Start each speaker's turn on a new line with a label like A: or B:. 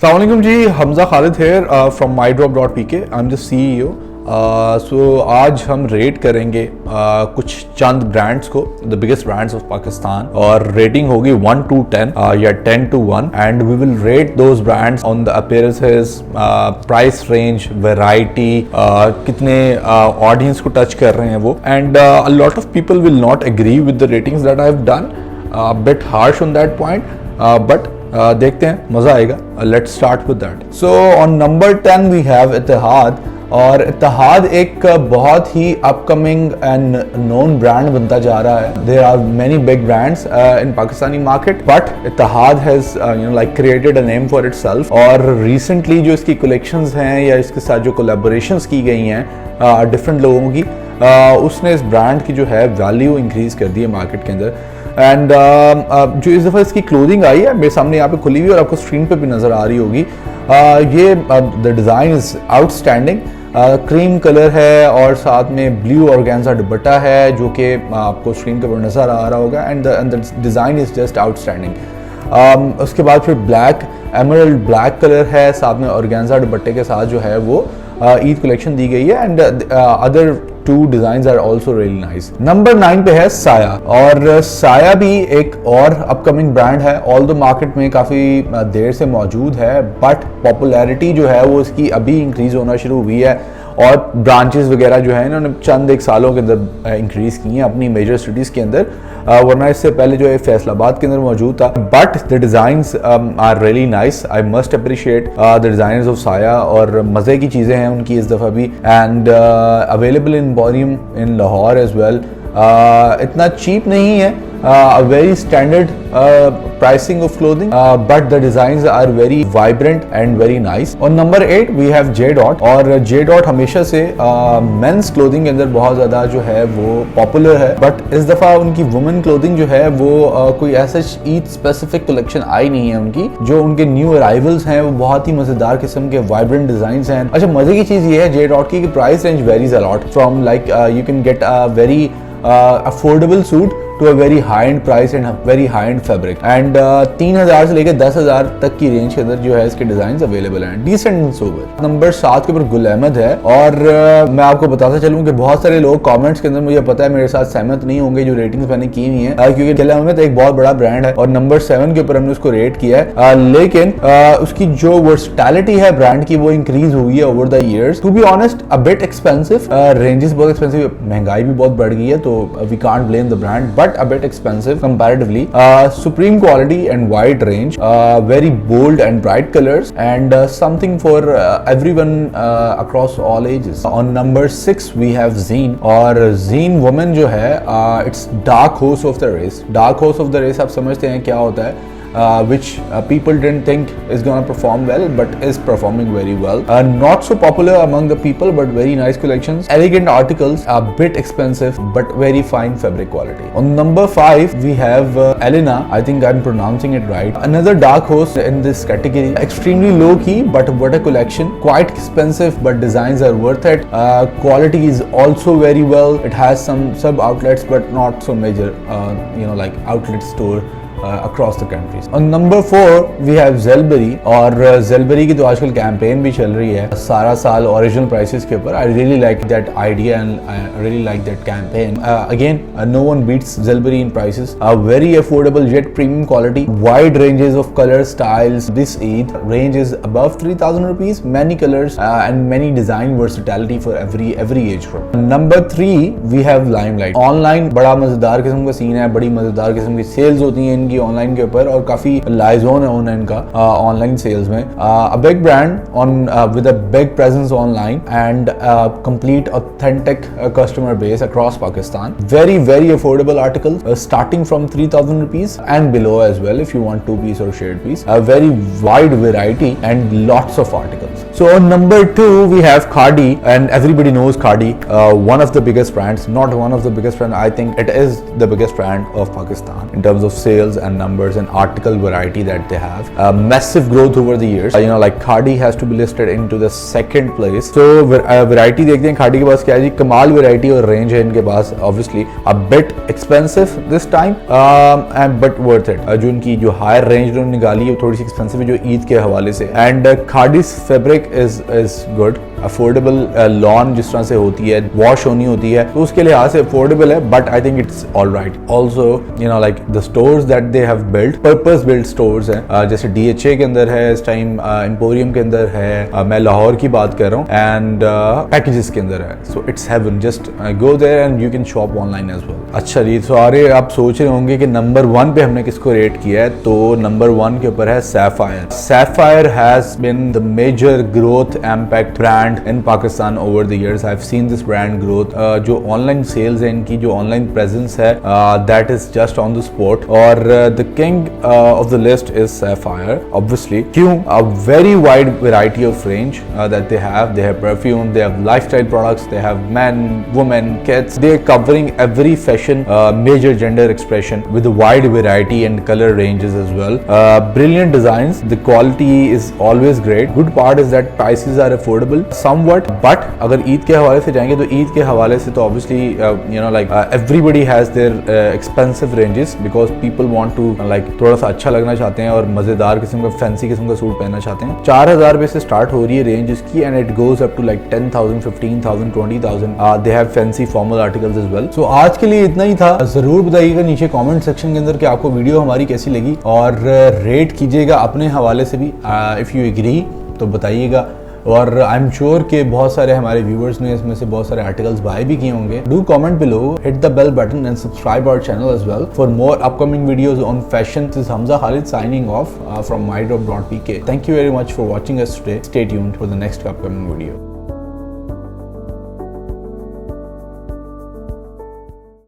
A: अस्सलाम वालेकुम जी, Hamza Khalid here from mydrop.pk। I am the CEO। So आज हम रेट करेंगे कुछ चंद ब्रांड्स को, the biggest brands of Pakistan, और रेटिंग होगी 1 to 10 या 10 to 1, and we will rate those brands on the appearances, price range, variety, कितने ऑडियंस को टच कर रहे हैं वो, and a lot of people will not agree with the ratings that I have done, bit harsh on that point, but देखते हैं, मज़ा आएगा। Let's start with that. So on number 10 we have Ittehad, और इत्तेहाद एक बहुत ही अपकमिंग एंड नोन ब्रांड बनता जा रहा है। There are many big brands in Pakistani market, but Ittehad has created a name for itself. और रिसेंटली जो इसकी कलेक्शंस हैं या इसके साथ जो कोलैबोरेशंस की गई हैं डिफरेंट लोगों की, उसने इस ब्रांड की जो है वैल्यू इंक्रीज कर दी है मार्केट के अंदर। एंड जो इस दफ़ा इसकी क्लोथिंग आई है मेरे सामने यहाँ पे खुली हुई और आपको स्क्रीन पे भी नज़र आ रही होगी, ये the design is outstanding. Cream colour है और साथ में ब्लू ऑर्गेन्जा दुपट्टा है जो कि आपको स्क्रीन के ऊपर नज़र आ रहा होगा, and the design is just outstanding. उसके बाद फिर ब्लैक, एमरल्ड ब्लैक कलर है, साथ में ऑर्गेन्जा दुपट्टे के साथ जो है वो ईद कलेक्शन दी गई है, and other two designs are also really nice. Number 9 पे है साया, और साया भी एक और अपकमिंग ब्रांड है। ऑल द मार्केट में काफ़ी देर से मौजूद है, बट पॉपुलैरिटी जो है वो इसकी अभी इंक्रीज होना शुरू हुई है, और ब्रांचेस वगैरह जो है इन्होंने चंद एक सालों के अंदर इंक्रीज की हैं अपनी मेजर सिटीज़ के अंदर, वरना इससे पहले जो है फैसलाबाद के अंदर मौजूद था। But the designs are really nice, I must appreciate the designers of Saya, और मज़े की चीज़ें हैं उनकी इस दफ़ा भी, and available in volume in Lahore as well. इतना चीप नहीं है, a very standard pricing of clothing, but the designs are very vibrant and very nice. On number 8 we have J Dot, और J Dot हमेशा से men's clothing के अंदर बहुत ज़्यादा जो है वो popular है, but इस दफ़ा उनकी women clothing जो है वो कोई ऐसा ईद specific collection आई नहीं है उनकी। जो उनके new arrivals हैं वो बहुत ही मज़ेदार किस्म के vibrant designs हैं। अच्छा, मज़े की चीज़ ये है J Dot की कि price range varies a lot from like you can get a very affordable suit to a very high end price and very high end fabric, and 3000 से लेकर 10,000 तक की रेंज के अंदर जो है इसके डिजाइन अवेलेबल हैं, डिसेंट एंड सोबर। नंबर 7 के ऊपर गुल अहमद है, और मैं आपको बताता चलूं कि बहुत सारे लोग कमेंट्स के अंदर मुझे पता है मेरे साथ सहमत नहीं होंगे जो रेटिंग्स मैंने की हुई है, क्योंकि गुल अहमद एक बहुत बड़ा ब्रांड है और नंबर 7 के ऊपर हमने उसको रेट किया है, लेकिन उसकी जो वर्सटैलिटी है ब्रांड की वो इंक्रीज हुई है over the years. To be honest a bit expensive, ranges बहुत एक्सपेंसिव, महंगाई भी बहुत बढ़ गई है, तो we can't blame the brand, but a bit expensive comparatively. Supreme quality and wide range, very bold and bright colors, and something for everyone across all ages. On number 6 we have Zeen, और Zeen woman जो है it's dark horse of the race. Dark horse of the race आप समझते हैं क्या होता है, which people didn't think is going to perform well but is performing very well. Not so popular among the people but very nice collections, elegant articles, a bit expensive but very fine fabric quality. On number 5 we have Elena, I think I'm pronouncing it right, another dark horse in this category. Extremely low key but what a collection, quite expensive but designs are worth it. Quality is also very well, it has some sub outlets but not so major like outlet store across the countries. On number 4 we have Zelberry, और Zelberry की तो आजकल campaign भी चल रही है सारा साल ओरिजिनल प्राइसेस के ऊपर। I really like that idea and I really like that campaign. Again, no one beats Zelberry in prices. Very affordable yet premium quality, wide ranges of color styles. This Eid range is above 3,000 rupees, many colors and many design versatility for every age group. Number 3 we have Limelight. Online बड़ा मजेदार किस्म का scene है, बड़ी मजेदार किस्म की sales होती हैं ऑनलाइन के ऊपर, और काफी लाइजोन है ऑनलाइन का ऑनलाइन सेल्स में। A big brand on with a big presence online and complete authentic customer base across Pakistan. very affordable articles starting from 3,000 rupees and below as well if you want 2 piece or shared piece. A very wide variety and lots of articles. So on number 2 we have Khadi, and everybody knows Khadi, one of the biggest brands, not one of the biggest brand, I think it is the biggest brand of Pakistan in terms of sales and numbers and article variety that they have. Massive growth over the years. Like Khadi has to be listed into the second place. So variety देखते हैं Khadi के पास क्या है जी, कमाल variety और range है इनके पास. Obviously a bit expensive this time, and but worth it. जो इनकी जो higher range उन्होंने निकाली है वो थोड़ी सी expensive है जो ईद के हवाले से. And Khadi's fabric is good, affordable. Lawn जिस तरह से होती है, वॉश होनी होती है, तो उसके लिहाज से अफोर्डेबल है, but I think it's all right. Also like the stores that they have built, purpose built stores हैं, जैसे DHA के अंदर है इस टाइम, एम्पोरियम के अंदर है, मैं लाहौर की बात कर रहा हूँ, एंड पैकेजेस के अंदर है. So it's heaven. Just go there and you can shop online as well. अच्छा जी, सारे आप सोच रहे होंगे कि नंबर 1 पे हमने किसको रेट किया है, तो नंबर 1 के ऊपर है Sapphire. Sapphire has been the major growth impact brand in Pakistan over the years. I've seen this brand growth. जो online sales है इनकी, जो online presence है, that is just on the spot. और the king of the list is Sapphire, obviously. क्यों? A very wide variety of range that they have. They have perfume, they have lifestyle products, they have men, women, kids. They are covering every fashion, major gender expression with a wide variety and color ranges as well. Brilliant designs. The quality is always great. Good part is that prices are affordable somewhat, but अगर ईद के हवाले से जाएंगे तो ईद के हवाले से तो obviously like everybody has their expensive ranges because people want to like थोड़ा सा अच्छा लगना चाहते हैं और मजेदार किस्म का फैंसी किस्म का सूट पहनना चाहते हैं. 4,000 रुपए से स्टार्ट हो रही है रेंज इसकी, and it goes up to like 10,000, 15,000, 20,000. They have fancy formal articles as well. So आज के लिए इतना ही था. जरूर बताइएगा नीचे कमेंट सेक्शन के अंदर कि आपको वीडियो हमारी कैसी लगी, और रेट कीजिएगा अपने हवाले से भी. इफ़ यू एग्री तो बताइएगा. और आई एम श्योर कि बहुत सारे हमारे व्यूअर्स ने इसमें से बहुत सारे आर्टिकल्स बाय भी किए होंगे. Do comment below, hit the bell button and subscribe our channel as well for more upcoming videos on fashion. This is Hamza Khalid signing off from mydrop.pk. Thank you very much for watching us today. Stay tuned for the next upcoming video.